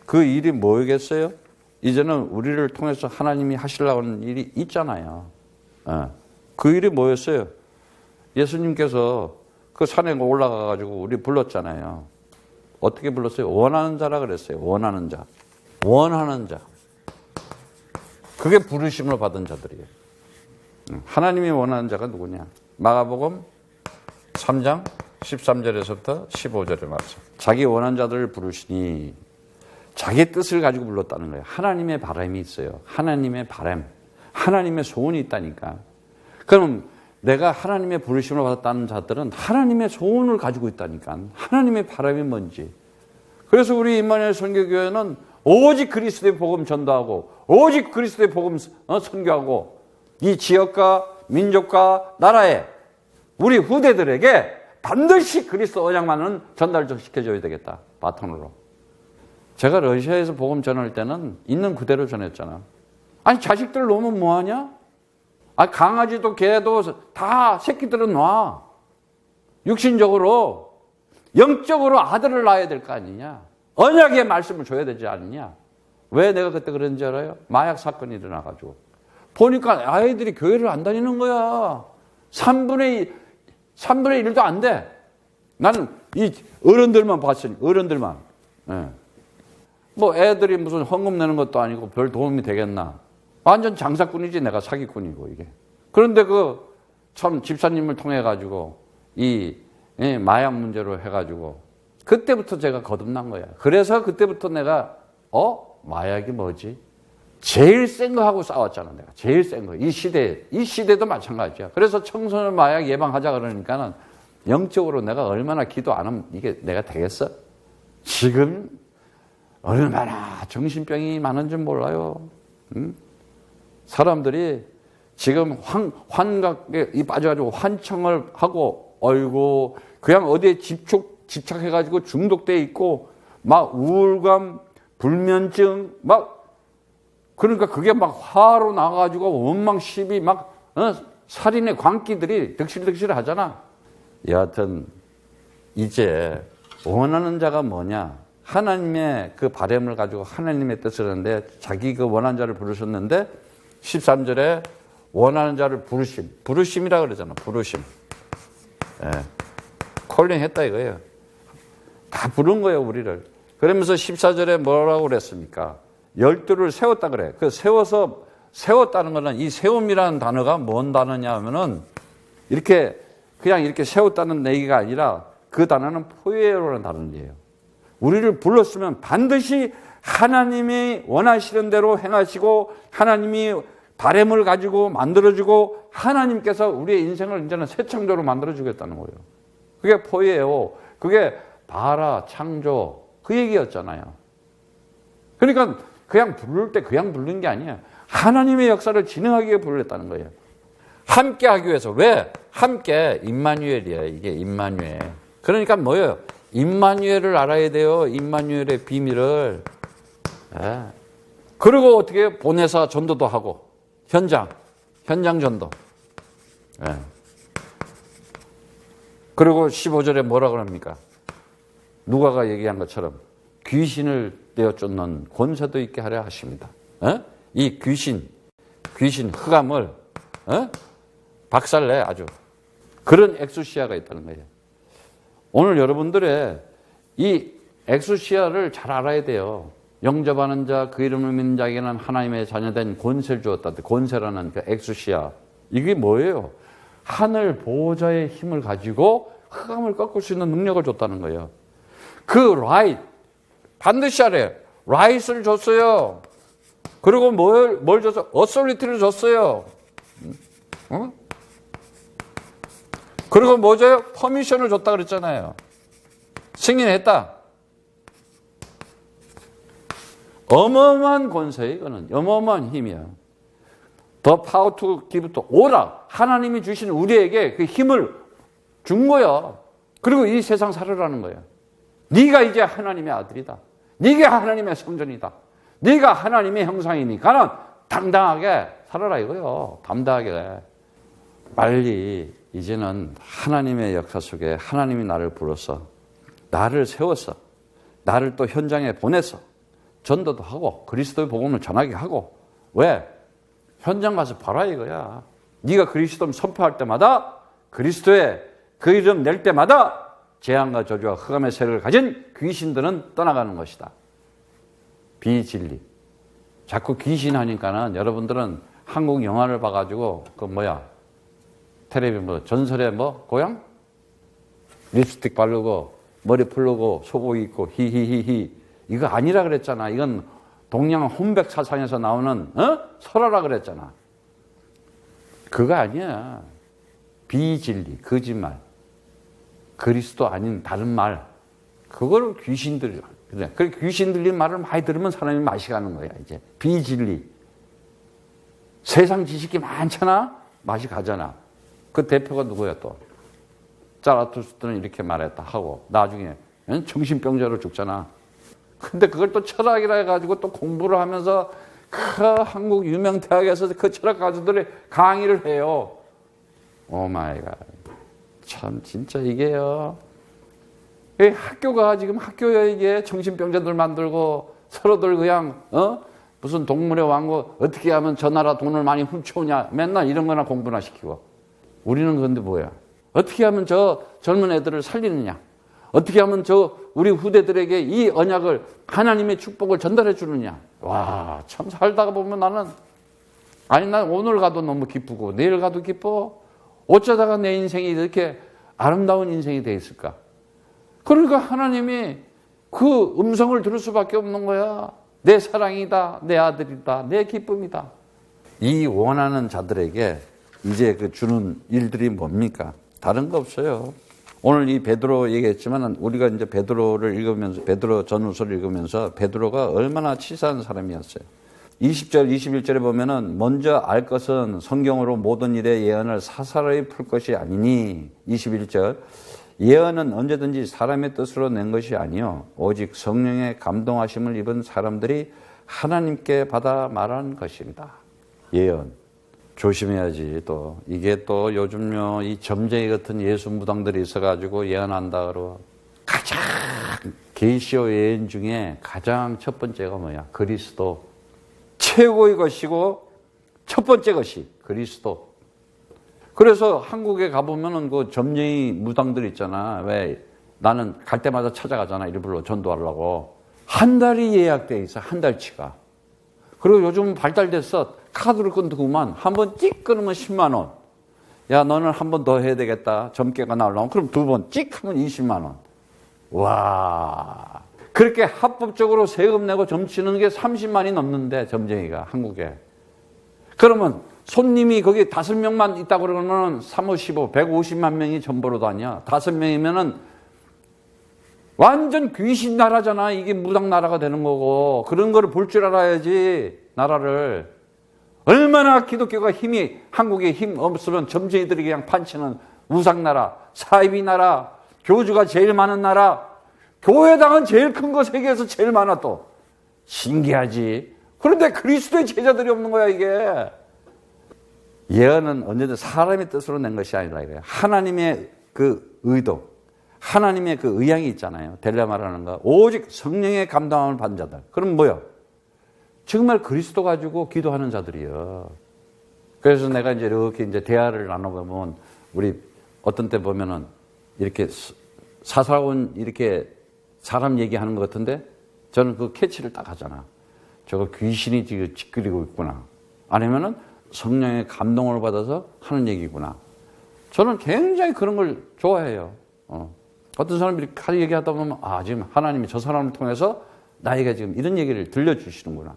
A: 그 일이 뭐겠어요? 이제는 우리를 통해서 하나님이 하시려고 하는 일이 있잖아요. 그 일이 뭐였어요? 예수님께서 그 산에 올라가가지고 우리 불렀잖아요. 어떻게 불렀어요? 원하는 자라 그랬어요. 원하는 자. 원하는 자. 그게 부르심을 받은 자들이에요. 하나님이 원하는 자가 누구냐? 마가복음 3장 13절에서부터 15절의 말씀. 자기 원하는 자들을 부르시니 자기 뜻을 가지고 불렀다는 거예요. 하나님의 바람이 있어요. 하나님의 바람. 하나님의 소원이 있다니까. 그럼 내가 하나님의 부르심을 받았다는 자들은 하나님의 소원을 가지고 있다니까. 하나님의 바람이 뭔지. 그래서 우리 임마누엘 선교교회는 오직 그리스도의 복음 전도하고 오직 그리스도의 복음 선교하고 이 지역과 민족과 나라에 우리 후대들에게 반드시 그리스도 언약만은 전달시켜줘야 되겠다. 바톤으로. 제가 러시아에서 복음 전할 때는 있는 그대로 전했잖아. 아니 자식들 놓으면 뭐하냐? 아니 강아지도 개도 다 새끼들은 놔. 육신적으로 영적으로 아들을 낳아야 될 거 아니냐. 언약의 말씀을 줘야 되지 않느냐. 왜 내가 그때 그런지 알아요? 마약 사건이 일어나가지고 보니까 아이들이 교회를 안 다니는 거야. 3분의 1도 안 돼. 나는 이 어른들만 봤으니 어른들만. 뭐 애들이 무슨 헌금 내는 것도 아니고 별 도움이 되겠나. 완전 장사꾼이지 내가 사기꾼이고 이게. 그런데 그 참 집사님을 통해 가지고 이 마약 문제로 해가지고 그때부터 제가 거듭난 거야. 그래서 그때부터 내가 마약이 뭐지? 제일 센 거 하고 싸웠잖아 내가. 제일 센 거. 이 시대도 마찬가지야. 그래서 청소년 마약 예방하자 그러니까는 영적으로 내가 얼마나 기도 안 하면 이게 내가 되겠어? 지금 얼마나 정신병이 많은지 몰라요. 응? 사람들이 지금 환각에 빠져가지고 환청을 하고 어이고 그냥 어디에 집착해가지고 중독돼 있고 막 우울감, 불면증 막 그러니까 그게 막 화로 나가지고 원망 시비 막 살인의 광기들이 득실득실 하잖아. 여하튼 이제 원하는 자가 뭐냐? 하나님의 그 바람을 가지고 하나님의 뜻을 하는데 자기 그 원하는 자를 부르셨는데 13절에 원하는 자를 부르심이라 그러잖아. 부르심. 콜링 했다 이거예요. 다 부른 거예요 우리를. 그러면서 14절에 뭐라고 그랬습니까? 12를 세웠다 그래. 그 세웠다는 거는 이 세움이라는 단어가 뭔 단어냐 하면은 이렇게 그냥 이렇게 세웠다는 얘기가 아니라 그 단어는 포에로라는 단어예요. 우리를 불렀으면 반드시 하나님이 원하시는 대로 행하시고 하나님이 바람을 가지고 만들어주고 하나님께서 우리의 인생을 이제는 새 창조로 만들어주겠다는 거예요. 그게 포에오, 그게 바라, 창조 그 얘기였잖아요. 그러니까 그냥 부를 때 그냥 부르는 게 아니에요. 하나님의 역사를 진행하기 위해 불렀다는 거예요. 함께 하기 위해서. 왜? 함께 임마누엘이에요. 이게 임마누엘. 그러니까 뭐예요? 임마누엘을 알아야 돼요. 임마누엘의 비밀을. 그리고 어떻게 보내사 전도도 하고 현장 전도. 그리고 15절에 뭐라 그럽니까? 누가가 얘기한 것처럼 귀신을 떼어 쫓는 권세도 있게 하려 하십니다. 이 귀신 흑암을 박살내 아주. 그런 엑소시아가 있다는 거예요. 오늘 여러분들의 이 엑소시아를 잘 알아야 돼요. 영접하는 자, 그 이름을 믿는 자에게는 하나님의 자녀된 권세를 주었다. 권세라는 그 엑수시아. 이게 뭐예요? 하늘 보호자의 힘을 가지고 흑암을 꺾을 수 있는 능력을 줬다는 거예요. 그 라이트, 반드시 하래. 라이트를 줬어요. 그리고 뭘 줬어? 어소리티를 줬어요. 어? 그리고 뭐죠? 퍼미션을 줬다 그랬잖아요. 승인했다. 어마어마한 권세예요, 이거는. 어마어마한 힘이야. The power to give to 오라. 하나님이 주신 우리에게 그 힘을 준 거야. 그리고 이 세상 살으라는 거야. 네가 이제 하나님의 아들이다. 네가 하나님의 성전이다. 네가 하나님의 형상이니까는 당당하게 살아라 이거요. 담대하게. 빨리 이제는 하나님의 역사 속에 하나님이 나를 불러서 나를 세워서 나를 또 현장에 보내서 전도도 하고 그리스도의 복음을 전하게 하고 왜? 현장 가서 봐라 이거야. 네가 그리스도 선포할 때마다 그리스도의 그 이름 낼 때마다 재앙과 저주와 흑암의 세력을 가진 귀신들은 떠나가는 것이다. 비진리. 자꾸 귀신 하니까는 여러분들은 한국 영화를 봐가지고 그 텔레비 전설의 고향? 립스틱 바르고 머리 풀르고 소복 입고 히히히히 이거 아니라 그랬잖아. 이건 동양 혼백 사상에서 나오는 설화라 그랬잖아. 그거 아니야. 비진리, 거짓말. 그리스도 아닌 다른 말. 그거를 귀신들이 그래. 그 귀신 들린 말을 많이 들으면 사람이 맛이 가는 거야. 이제 비진리. 세상 지식이 많잖아. 맛이 가잖아. 그 대표가 누구야 또? 자라투스트는 이렇게 말했다 하고 나중에 정신병자로 죽잖아. 근데 그걸 또 철학이라 해가지고 또 공부를 하면서 그 한국 유명 대학에서 그 철학 가수들이 강의를 해요. 오 마이 갓. 참 진짜 이게요. 학교가 지금 학교야 이게 정신병자들 만들고 서로들 그냥 무슨 동물의 왕국 어떻게 하면 저 나라 돈을 많이 훔쳐오냐 맨날 이런 거나 공부나 시키고 우리는 그런데 뭐야? 어떻게 하면 저 젊은 애들을 살리느냐? 어떻게 하면 저 우리 후대들에게 이 언약을 하나님의 축복을 전달해 주느냐? 와, 참 살다가 보면 나는 난 오늘 가도 너무 기쁘고 내일 가도 기뻐. 어쩌다가 내 인생이 이렇게 아름다운 인생이 돼 있을까? 그러니까 하나님이 그 음성을 들을 수밖에 없는 거야. 내 사랑이다, 내 아들이다, 내 기쁨이다. 이 원하는 자들에게 이제 그 주는 일들이 뭡니까? 다른 거 없어요. 오늘 이 베드로 얘기했지만 우리가 이제 베드로를 읽으면서 베드로 전후서를 읽으면서 베드로가 얼마나 치사한 사람이었어요. 20절, 21절에 보면은 먼저 알 것은 성경으로 모든 일의 예언을 사사로이 풀 것이 아니니 21절 예언은 언제든지 사람의 뜻으로 낸 것이 아니요 오직 성령의 감동하심을 입은 사람들이 하나님께 받아 말한 것입니다. 예언 조심해야지. 또 이게 또 요즘요 이 점쟁이 같은 예수 무당들이 있어가지고 예언한다 그러고 가장 계시오 예언 중에 가장 첫 번째가 뭐야? 그리스도. 최고의 것이고 첫 번째 것이 그리스도. 그래서 한국에 가보면은 그 점쟁이 무당들 있잖아. 왜 나는 갈 때마다 찾아가잖아. 일부러 전도하려고. 한 달이 예약돼 있어. 한 달치가. 그리고 요즘 발달됐어. 카드를 끊고만 한 번 찍 끊으면 10만 원. 야 너는 한 번 더 해야 되겠다. 점괘가 나오려면 그럼 두 번 찍 하면 20만 원. 와. 그렇게 합법적으로 세금 내고 점치는 게 30만이 넘는데 점쟁이가 한국에. 그러면 손님이 거기 5명만 있다고 그러면 3, 5, 15, 150만 명이 전보로 다녀. 5명이면은 완전 귀신 나라잖아. 이게 무당 나라가 되는 거고. 그런 거를 볼 줄 알아야지. 나라를. 얼마나 기독교가 힘이 한국에 힘 없으면 점쟁이들이 그냥 판치는 우상나라, 사이비나라, 교주가 제일 많은 나라, 교회당은 제일 큰 거 세계에서 제일 많아 또. 신기하지. 그런데 그리스도의 제자들이 없는 거야 이게. 예언은 언제든 사람의 뜻으로 낸 것이 아니라 이거예요. 하나님의 그 의도, 하나님의 그 의향이 있잖아요. 델레마라는 거. 오직 성령의 감당함을 받은 자들. 그럼 뭐야? 정말 그리스도 가지고 기도하는 자들이요. 그래서 내가 이렇게 대화를 나눠보면 우리 어떤 때 보면은 이렇게 사사로운 이렇게 사람 얘기하는 것 같은데 저는 그 캐치를 딱 하잖아. 저거 귀신이 지금 짓거리고 있구나. 아니면은 성령의 감동을 받아서 하는 얘기구나. 저는 굉장히 그런 걸 좋아해요. 어떤 사람들이 얘기하다 보면, 지금 하나님이 저 사람을 통해서 나에게 지금 이런 얘기를 들려주시는구나.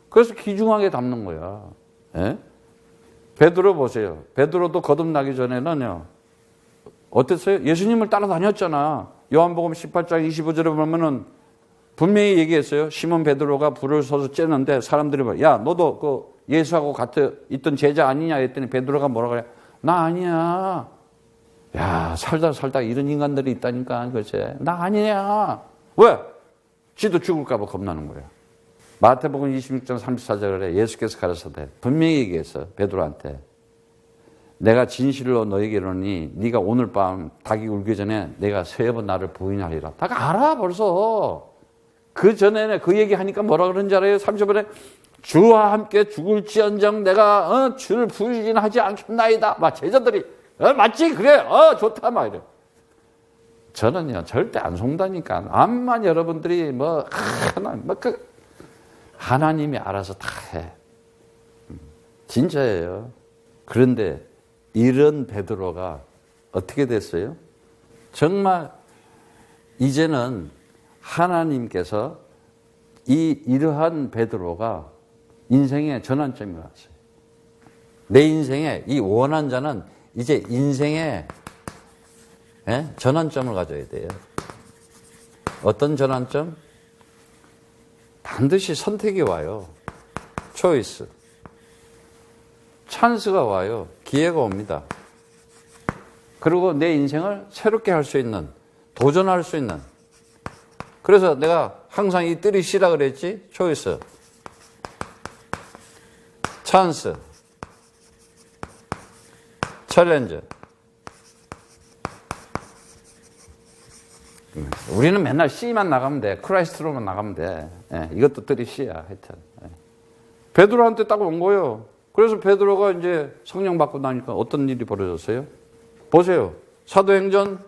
A: 그래서 귀중하게 담는 거야. 예? 베드로 보세요. 베드로도 거듭나기 전에는요, 어땠어요? 예수님을 따라다녔잖아. 요한복음 18장 25절에 보면은 분명히 얘기했어요. 시몬 베드로가 불을 서서 쬐는데 사람들이 봐, 야, 너도 그 예수하고 같이 있던 제자 아니냐 했더니 베드로가 뭐라 그래? 나 아니야. 야, 살다 이런 인간들이 있다니까, 그치? 나 아니야. 왜? 지도 죽을까봐 겁나는 거야. 마태복음 26장 34절에 예수께서 가르쳐대 분명히 얘기했어. 베드로한테. 내가 진실로 너에게 이르노니 네가 오늘 밤 닭이 울기 전에 내가 3번 나를 부인하리라. 다 알아 벌써. 그 전에 그 얘기하니까 뭐라 그런지 알아요? 30번에 주와 함께 죽을지언정 내가 주를 부인하지 않겠나이다. 막 제자들이 맞지? 그래. 좋다. 막 이래. 저는요 절대 안 속다니까. 암만 여러분들이 하나님이 알아서 다 해. 진짜예요. 그런데 이런 베드로가 어떻게 됐어요? 정말 이제는 하나님께서 이러한 베드로가 인생의 전환점이 왔어요. 내 인생에 이 원한자는 이제 인생의 전환점을 가져야 돼요. 어떤 전환점? 반드시 선택이 와요. 초이스. 찬스가 와요. 기회가 옵니다. 그리고 내 인생을 새롭게 할 수 있는, 도전할 수 있는. 그래서 내가 항상 이 뜰이 씨라 그랬지? 초이스. 찬스. 챌린지. 우리는 맨날 C만 나가면 돼. 크라이스트로만 나가면 돼. 이것도 뜰이 C야. 하여튼. 베드로한테 딱 온 거예요. 그래서 베드로가 이제 성령 받고 나니까 어떤 일이 벌어졌어요? 보세요. 사도행전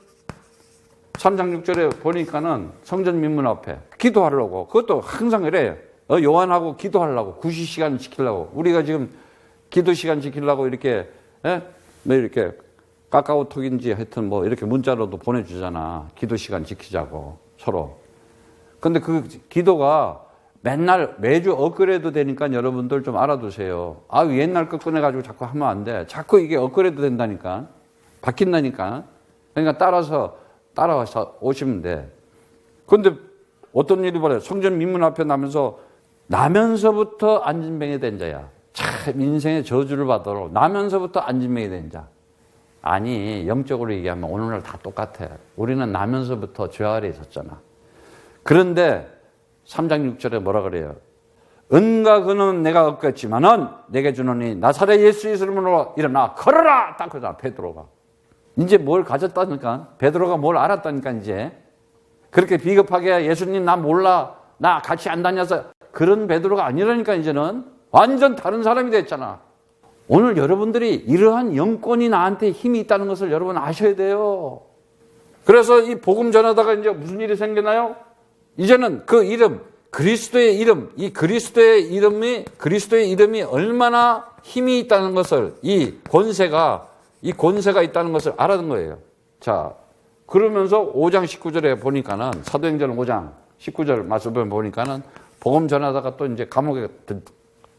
A: 3장 6절에 보니까는 성전 민문 앞에 기도하려고. 그것도 항상 그래요. 요한하고 기도하려고. 구시 시간 지키려고. 우리가 지금 기도 시간 지키려고 이렇게, 이렇게 카카오톡인지 하여튼 이렇게 문자로도 보내주잖아. 기도 시간 지키자고. 서로. 근데 그 기도가 매주 업그레이드 되니까 여러분들 좀 알아두세요. 옛날 거 꺼내가지고 자꾸 하면 안 돼. 자꾸 이게 업그레이드 된다니까. 바뀐다니까. 그러니까 따라와서 오시면 돼. 근데 어떤 일이 벌어요? 성전 민문 앞에 나면서부터 안진뱅이 된 자야. 참 인생의 저주를 받으러 나면서부터 안진뱅이 된 자. 아니, 영적으로 얘기하면 오늘날 다 똑같아. 우리는 나면서부터 죄 아래 있었잖아. 그런데 3장 6절에 뭐라 그래요? 은과 금은 내가 얻겠지만은 내게 주노니 나사렛 예수 이름으로 일어나 걸어라! 딱 그러잖아, 베드로가. 이제 뭘 가졌다니까? 베드로가 뭘 알았다니까, 이제. 그렇게 비겁하게 예수님 나 몰라. 나 같이 안 다녀서. 그런 베드로가 아니라니까, 이제는. 완전 다른 사람이 됐잖아. 오늘 여러분들이 이러한 영권이 나한테 힘이 있다는 것을 여러분 아셔야 돼요. 그래서 이 복음 전하다가 이제 무슨 일이 생기나요? 이제는 그 이름, 그리스도의 이름, 이 그리스도의 이름이 얼마나 힘이 있다는 것을, 이 권세가 있다는 것을 알아둔 거예요. 자, 그러면서 5장 19절에 보니까는, 사도행전 5장 19절 말씀을 보니까는, 복음 전하다가 또 이제 감옥에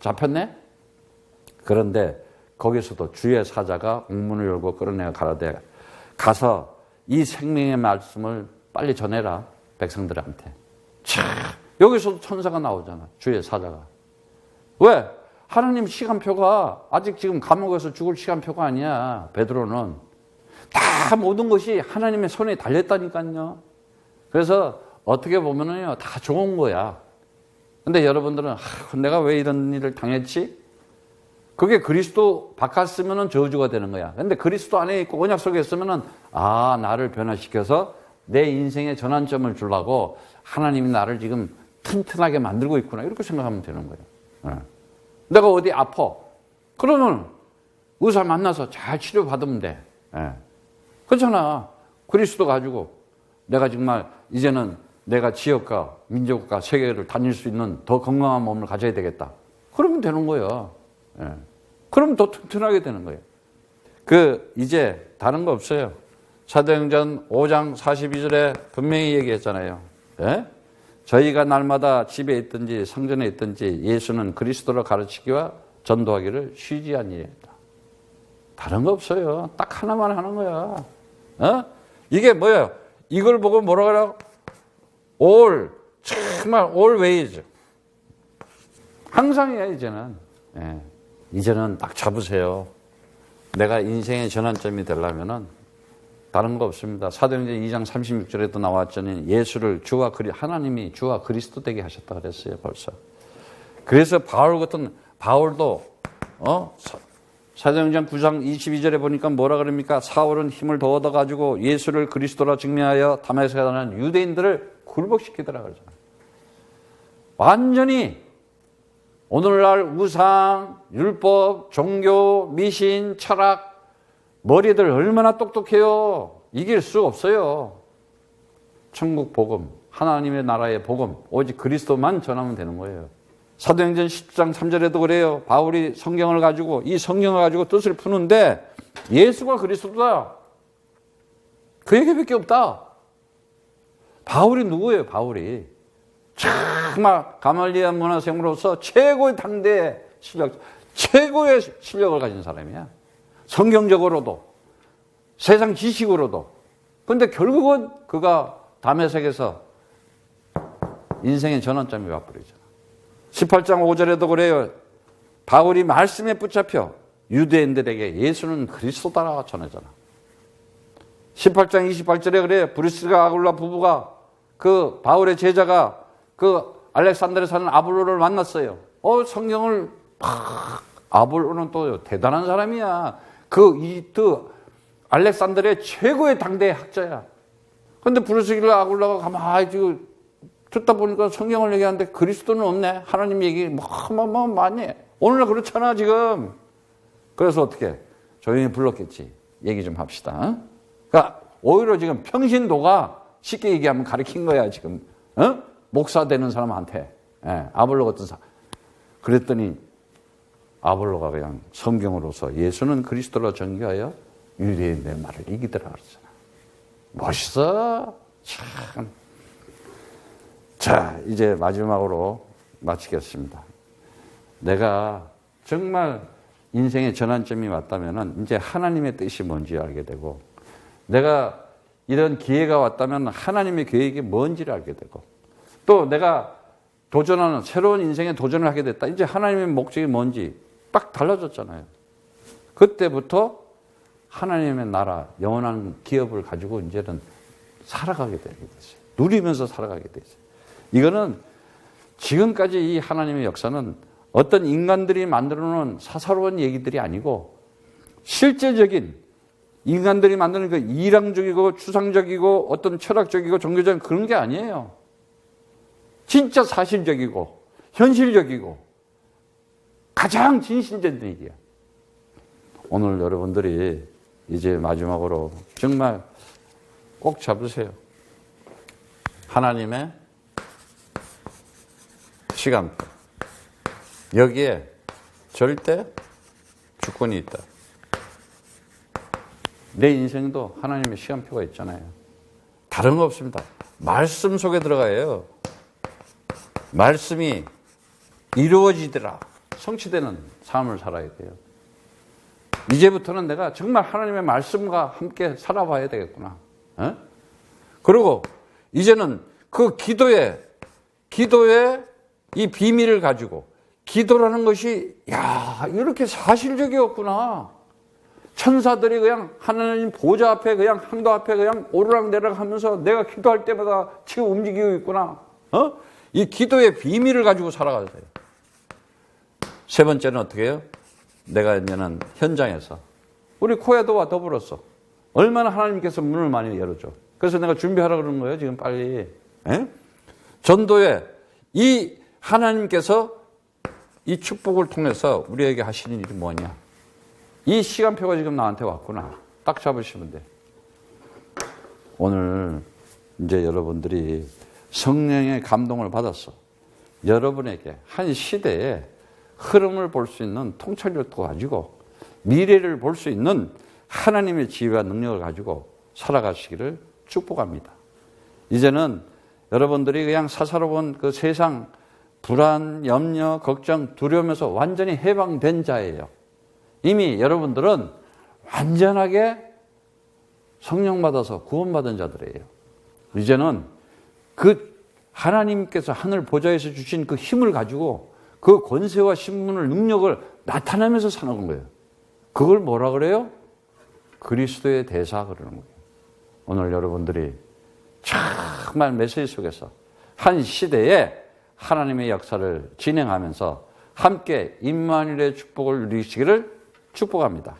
A: 잡혔네? 그런데 거기서도 주의 사자가 옥문을 열고 끌어내어 가라되, 가서 이 생명의 말씀을 빨리 전해라, 백성들한테. 여기서도 천사가 나오잖아. 주의 사자가. 왜? 하나님 시간표가 아직 지금 감옥에서 죽을 시간표가 아니야. 베드로는 다 모든 것이 하나님의 손에 달렸다니까요. 그래서 어떻게 보면은요, 다 좋은 거야. 근데 여러분들은 내가 왜 이런 일을 당했지? 그게 그리스도 바꿨으면은 저주가 되는 거야. 근데 그리스도 안에 있고 언약 속에 있으면은 나를 변화시켜서 내 인생의 전환점을 주려고 하나님이 나를 지금 튼튼하게 만들고 있구나. 이렇게 생각하면 되는 거예요. 내가 어디 아파. 그러면 의사 만나서 잘 치료받으면 돼. 그렇잖아. 그리스도 가지고 내가 정말 이제는 내가 지역과 민족과 세계를 다닐 수 있는 더 건강한 몸을 가져야 되겠다. 그러면 되는 거예요. 예. 그럼 더 튼튼하게 되는 거예요. 이제 다른 거 없어요. 사도행전 5장 42절에 분명히 얘기했잖아요. 예? 저희가 날마다 집에 있든지 성전에 있든지 예수는 그리스도를 가르치기와 전도하기를 쉬지 아니했다. 다른 거 없어요. 딱 하나만 하는 거야. 어? 이게 뭐예요? 이걸 보고 뭐라 그래요? 정말 always. 항상이야, 이제는. 예. 이제는 딱 잡으세요. 내가 인생의 전환점이 되려면은 다른 거 없습니다. 사도행전 2장 36절에도 나왔잖아요. 예수를 하나님이 주와 그리스도 되게 하셨다 그랬어요, 벌써. 그래서 바울도, 사도행전 9장 22절에 보니까 뭐라 그럽니까? 사울은 힘을 더 얻어가지고 예수를 그리스도라 증명하여 다메섹에 사는 유대인들을 굴복시키더라 그러잖아요. 완전히 오늘날 우상, 율법, 종교, 미신, 철학, 머리들 얼마나 똑똑해요. 이길 수 없어요. 천국 복음, 하나님의 나라의 복음, 오직 그리스도만 전하면 되는 거예요. 사도행전 10장 3절에도 그래요. 바울이 성경을 가지고 이 성경을 가지고 뜻을 푸는데 예수가 그리스도다. 그 얘기밖에 없다. 바울이 누구예요? 바울이 정말 가말리엘 문화생으로서 최고의 당대의 최고의 실력을 가진 사람이야. 성경적으로도 세상 지식으로도. 그런데 결국은 그가 다메섹에서 인생의 전환점이 와버리잖아. 18장 5절에도 그래요. 바울이 말씀에 붙잡혀 유대인들에게 예수는 그리스도다라고 전하잖아. 18장 28절에 그래요. 브리스가 아굴라 부부가 그 바울의 제자가 그 알렉산드리아에 사는 아볼로를 만났어요. 성경을 아볼로는 또 대단한 사람이야. 알렉산드리아의 최고의 당대의 학자야. 그런데 브리스길라 아굴라가 가만히 듣다 보니까 성경을 얘기하는데 그리스도는 없네. 하나님 얘기 많이 해. 오늘날 그렇잖아 지금. 그래서 어떻게 조용히 불렀겠지. 얘기 좀 합시다. 그러니까 오히려 지금 평신도가 쉽게 얘기하면 가르친 거야 지금. 목사 되는 사람한테. 아볼로 같은 사람. 그랬더니 아볼로가 그냥 성경으로서 예수는 그리스도로 전개하여 유대인의 말을 이기더라 그러잖아. 멋있어. 참. 자, 이제 마지막으로 마치겠습니다. 내가 정말 인생의 전환점이 왔다면 이제 하나님의 뜻이 뭔지 알게 되고, 내가 이런 기회가 왔다면 하나님의 계획이 뭔지를 알게 되고, 또 내가 도전하는 새로운 인생에 도전을 하게 됐다. 이제 하나님의 목적이 뭔지 딱 달라졌잖아요. 그때부터 하나님의 나라, 영원한 기업을 가지고 이제는 살아가게 되게 됐어요. 누리면서 살아가게 됐어요. 이거는 지금까지 이 하나님의 역사는 어떤 인간들이 만들어 놓은 사사로운 얘기들이 아니고 실제적인 인간들이 만드는 그 이랑적이고 추상적이고 어떤 철학적이고 종교적인 그런 게 아니에요. 진짜 사실적이고 현실적이고 가장 진실된 얘기야. 오늘 여러분들이 이제 마지막으로 정말 꼭 잡으세요. 하나님의 시간표. 여기에 절대 주권이 있다. 내 인생도 하나님의 시간표가 있잖아요. 다른 거 없습니다. 말씀 속에 들어가요. 말씀이 이루어지더라. 성취되는 삶을 살아야 돼요. 이제부터는 내가 정말 하나님의 말씀과 함께 살아봐야 되겠구나. 그리고 이제는 그 기도의 이 비밀을 가지고 기도라는 것이 이렇게 사실적이었구나. 천사들이 그냥 하나님 보좌 앞에 그냥 항도 앞에 그냥 오르락내리락 하면서 내가 기도할 때마다 지금 움직이고 있구나. 이 기도의 비밀을 가지고 살아가세요. 세 번째는 어떻게 해요? 내가 이제는 현장에서 우리 코에도와 더불어서 얼마나 하나님께서 문을 많이 열어줘. 그래서 내가 준비하라 그러는 거예요. 지금 빨리. 전도에 이 하나님께서 이 축복을 통해서 우리에게 하시는 일이 뭐냐. 이 시간표가 지금 나한테 왔구나. 딱 잡으시면 돼. 오늘 이제 여러분들이 성령의 감동을 받아서 여러분에게 한 시대에 흐름을 볼 수 있는 통찰력도 가지고 미래를 볼 수 있는 하나님의 지혜와 능력을 가지고 살아가시기를 축복합니다. 이제는 여러분들이 그냥 사사로운 그 세상 불안, 염려, 걱정, 두려움에서 완전히 해방된 자예요. 이미 여러분들은 완전하게 성령 받아서 구원받은 자들이에요. 이제는 그 하나님께서 하늘 보좌에서 주신 그 힘을 가지고 그 권세와 신분을 능력을 나타내면서 사는 거예요. 그걸 뭐라 그래요? 그리스도의 대사 그러는 거예요. 오늘 여러분들이 정말 메시지 속에서 한 시대에 하나님의 역사를 진행하면서 함께 임마누엘의 축복을 누리시기를 축복합니다.